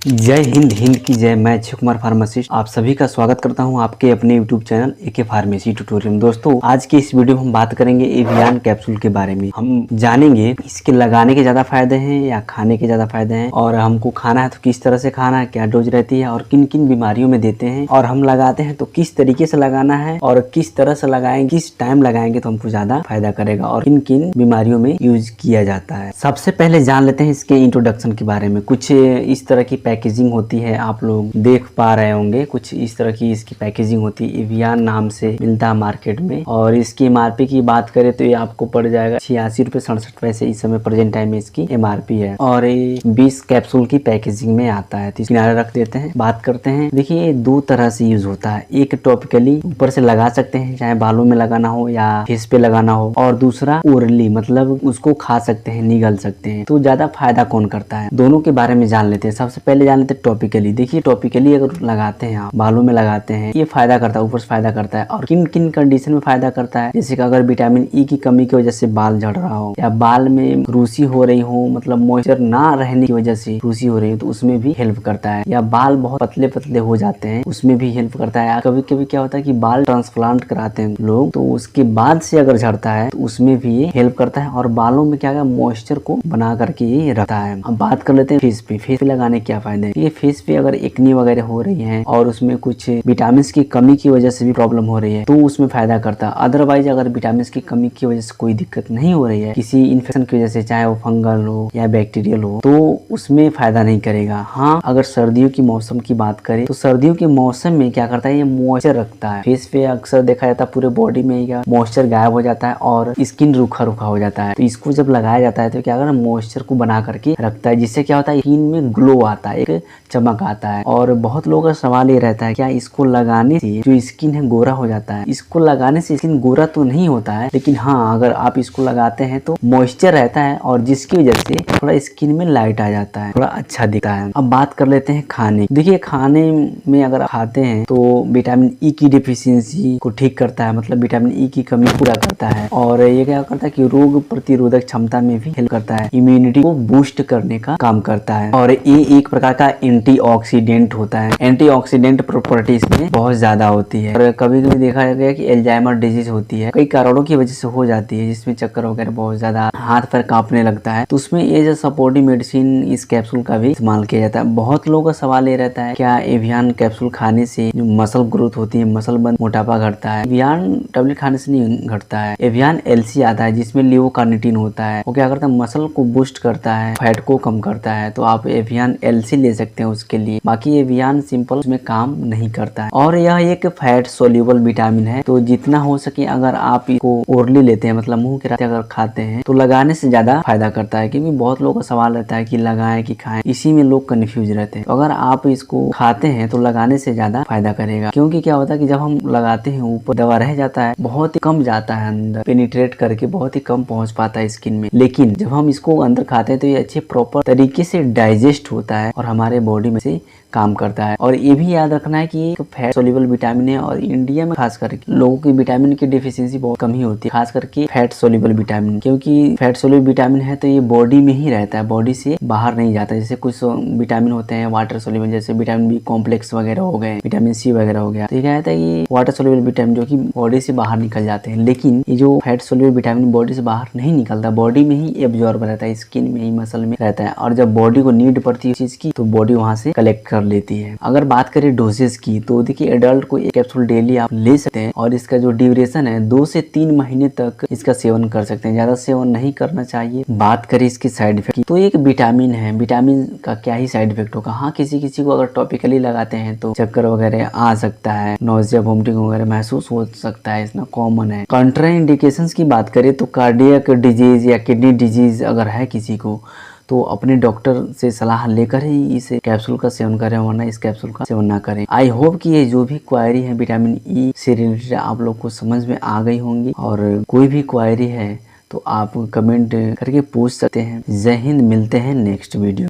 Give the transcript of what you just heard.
जय हिंद। हिंद की जय। मैं अक्षय कुमार फार्मासिस्ट आप सभी का स्वागत करता हूं आपके अपने YouTube channel AK pharmacy tutorial में। दोस्तों, आज के इस वीडियो में हम बात करेंगे एवियन कैप्सूल के बारे में। हम जानेंगे इसके लगाने के ज्यादा फायदे हैं या खाने के ज्यादा फायदे हैं, और हमको खाना है तो किस तरह से खाना है, क्या डोज रहती है और किन किन बीमारियों में देते हैं, और हम लगाते हैं तो किस तरीके से लगाना है और किस तरह से लगाएंगे, किस टाइम लगाएंगे तो हमको ज्यादा फायदा करेगा, और किन किन बीमारियों में यूज किया जाता है। सबसे पहले जान लेते हैं इसके इंट्रोडक्शन के बारे में। कुछ इस तरह की पैकेजिंग होती है, आप लोग देख पा रहे होंगे। कुछ इस तरह की इसकी पैकेजिंग होती है, एवियन नाम से मिलता है मार्केट में। और इसकी एमआरपी की बात करें तो ये आपको पड़ जाएगा 86 रुपए 67 पैसे इस समय प्रेजेंट टाइम में इसकी एमआरपी है, और ये 20 कैप्सूल की पैकेजिंग में आता है। तो किनारे रख देते हैं, बात करते हैं। देखिए, ये दो तरह से यूज होता है। एक टॉपिकली ऊपर से लगा सकते हैं, चाहे बालों में लगाना हो या फेस पे लगाना हो, और दूसरा ओरली, मतलब उसको खा सकते हैं, निगल सकते हैं। तो ज्यादा फायदा कौन करता है, दोनों के बारे में जान लेते हैं। सबसे पहले जान लेते हैं टॉपिकली। देखिए, टॉपिकली अगर लगाते हैं, आप बालों में लगाते हैं, ये फायदा करता है, ऊपर से फायदा करता है। और किन किन कंडीशन में फायदा करता है, जैसे कि अगर विटामिन ई की कमी की वजह से बाल झड़ रहा हो, या बाल में रूसी हो रही हो, मतलब मॉइस्चर ना रहने की वजह से रूसी हो रही हो, तो उसमें भी हेल्प करता है। या बाल बहुत पतले पतले हो जाते हैं, उसमें भी हेल्प करता है। कभी कभी क्या होता है कि बाल ट्रांसप्लांट कराते हैं लोग, तो उसके बाद से अगर झड़ता है तो उसमें भी ये हेल्प करता है, और बालों में क्या मॉइस्चर को बना करके ये रखता है। अब बात कर लेते हैं फेस पे। फेस पे लगाने क्या फायदे हैं। ये फेस पे अगर एक्नी वगैरह हो रही है और उसमें कुछ विटामिन की कमी की वजह से भी प्रॉब्लम हो रही है, तो उसमें फायदा करता है। अदरवाइज अगर विटामिन की कमी की वजह से कोई दिक्कत नहीं हो रही है, किसी इन्फेक्शन की वजह से, चाहे वो फंगल हो या बैक्टीरियल हो, तो उसमें फायदा नहीं करेगा। हाँ, अगर सर्दियों की मौसम की बात करें तो सर्दियों के मौसम में क्या करता है, ये मॉइस्चर रखता है। फेस पे अक्सर देखा जाता है पूरे बॉडी में ही मॉइस्चर गायब हो जाता है और स्किन रूखा रूखा हो जाता है। तो इसको जब लगाया जाता है तो क्या करता है, मॉइस्चर को बना करके रखता है, जिससे क्या होता है, स्किन में ग्लो आता है, एक चमक आता है। और बहुत लोगों का सवाल ये रहता है, क्या इसको लगाने से जो स्किन है गोरा हो जाता है। इसको लगाने से स्किन गोरा तो नहीं होता है, लेकिन हाँ, अगर आप इसको लगाते हैं तो मॉइस्चर रहता है, और जिसकी वजह से थोड़ा स्किन में लाइट आ जाता है, थोड़ा अच्छा दिखता है। अब बात कर लेते हैं खाने। देखिए, खाने में अगर खाते हैं तो विटामिन ई की डिफिशियंसी को ठीक करता है, मतलब विटामिन ई की कमी पूरा करता है। और ये क्या करता है कि रोग प्रतिरोधक क्षमता में भी हेल्प करता है, इम्यूनिटी को बूस्ट करने का काम करता है। और ये एक प्रकार का एंटीऑक्सीडेंट होता है। एंटीऑक्सीडेंट प्रॉपर्टी इसमें बहुत ज्यादा होती है। और कभी कभी देखा गया कि एल्जाइमर डिजीज होती है, कई कारणों की वजह से हो जाती है, जिसमें चक्कर वगैरह बहुत ज्यादा, हाथ पैर कांपने लगता है, तो उसमें ये जो सपोर्टिव मेडिसिन इस कैप्सूल का भी इस्तेमाल किया जाता है। बहुत लोगों का सवाल ये रहता है, क्या एवियन कैप्सूल खाने से जो मसल ग्रोथ होती है, मसल बंद, मोटापा घटता है। एवियन टेबलेट खाने से नहीं घटता है। एवियन एलसी आता है जिसमें लिवोकार्निटिन होता है, वो क्या करता है, मसल को बूस्ट करता है, फैट को कम करता है। तो आप एवियन एलसी ले सकते हैं उसके लिए। बाकी एवियन सिंपल उसमें काम नहीं करता है। और यह एक फैट सोल्यूबल विटामिन है, तो जितना हो सके अगर आप इसको ओरली लेते हैं, मतलब मुंह के रास्ते अगर खाते हैं, तो लगाने से ज्यादा फायदा करता है। क्योंकि बहुत लोगों का सवाल रहता है कि लगाएं कि खाएं, इसी में लोग कंफ्यूज रहते हैं। तो अगर आप इसको खाते हैं तो लगाने से ज्यादा फायदा करेगा। क्योंकि क्या होता है कि जब हम लगाते हैं, ऊपर दवा रह जाता है, बहुत ही कम जाता है अंदर, पेनिट्रेट करके बहुत ही कम पहुंच पाता है स्किन में। लेकिन जब हम इसको अंदर खाते हैं तो ये अच्छे प्रॉपर तरीके से डाइजेस्ट होता है और हमारे बॉडी में से काम करता है। और ये भी याद रखना है कि ये फैट सोल्यूबल विटामिन है, और इंडिया में खास करके लोगों की विटामिन की डिफिशियंसी बहुत कम ही होती है, खास करके फैट सोल्यूबल विटामिन। क्योंकि फैट सोल्यूबल विटामिन है तो ये बॉडी में ही रहता है, बॉडी से बाहर नहीं जाता। जैसे कुछ विटामिन होते हैं वाटर सोल्यूबल, जैसे विटामिन बी कॉम्प्लेक्स वगैरह हो गए, विटामिन सी वगैरह हो गया, तो ये क्या रहता है कि वाटर सोल्यूबल विटामिन जो की बॉडी से बाहर निकल जाते हैं। लेकिन ये जो फैट सोल्यूबल विटामिन बॉडी से बाहर नहीं निकलता, बॉडी में ही एब्जॉर्ब रहता है, स्किन में ही, मसल में रहता है। और जब बॉडी को नीड पड़ती है चीज की, तो बॉडी वहां से कलेक्ट कर लेती है। अगर बात करें डोजेस की, तो देखिए, एडल्ट को एक कैप्सूल डेली आप ले सकते हैं, और इसका जो ड्यूरेशन है 2 से 3 महीने तक इसका सेवन कर सकते हैं, ज्यादा सेवन नहीं करना चाहिए। बात करें इसके साइड इफेक्ट की, तो एक विटामिन है, विटामिन का क्या ही साइड इफेक्ट होगा। हाँ, किसी किसी को अगर टॉपिकली लगाते हैं तो चक्कर वगैरह आ सकता है, नोजिया वोमिटिंग वगैरह महसूस हो सकता है, इतना कॉमन है। कंट्राइंडिकेशंस की बात करें तो कार्डियक डिजीज या किडनी डिजीज अगर है किसी को, तो अपने डॉक्टर से सलाह लेकर ही इस कैप्सूल का सेवन करें, वरना इस कैप्सूल का सेवन ना करें। आई होप कि ये जो भी क्वायरी है विटामिन ई से रिलेटेड आप लोग को समझ में आ गई होंगी, और कोई भी क्वायरी है तो आप कमेंट करके पूछ सकते हैं। जय हिंद, मिलते हैं नेक्स्ट वीडियो।